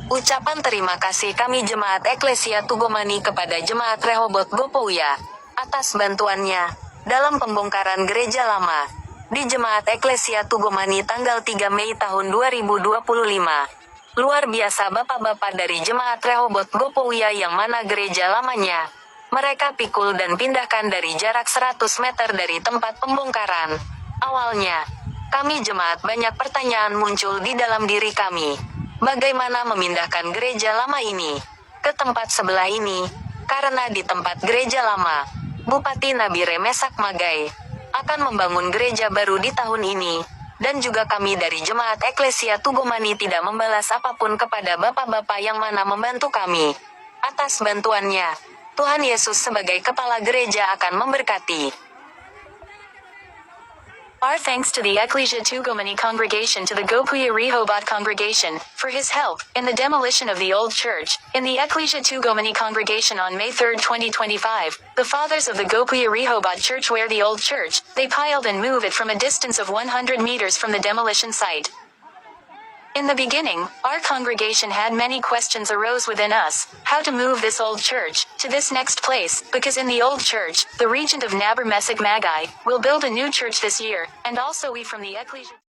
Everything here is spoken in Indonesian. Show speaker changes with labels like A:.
A: Ucapan terima kasih kami Jemaat Eklesia Tugomani kepada Jemaat Rehobot Gopouya atas bantuannya dalam pembongkaran gereja lama di Jemaat Eklesia Tugomani tanggal 3 Mei tahun 2025. Luar biasa bapak-bapak dari Jemaat Rehobot Gopouya yang mana gereja lamanya mereka pikul dan pindahkan dari jarak 100 meter dari tempat pembongkaran. Awalnya, kami jemaat banyak pertanyaan muncul di dalam diri kami. Bagaimana memindahkan gereja lama ini ke tempat sebelah ini? Karena di tempat gereja lama, Bupati Nabire Mesak Magai akan membangun gereja baru di tahun ini. Dan juga kami dari Jemaat Eklesia Tugomani tidak membalas apapun kepada bapak-bapak yang mana membantu kami. Atas bantuannya, Tuhan Yesus sebagai kepala gereja akan memberkati.
B: Our thanks to the Eklesia Tugomani congregation to the Gopouya Rehoboth congregation, for his help, in the demolition of the old church, in the Eklesia Tugomani congregation on May 3, 2025, the fathers of the Gopouya Rehoboth church where the old church, they piled and moved it from a distance of 100 meters from the demolition site. In the beginning, our congregation had many questions arose within us, how to move this old church to this next place, because in the old church, the regent of Nabir Mesek Magai will build a new church this year, and also we from the Ecclesia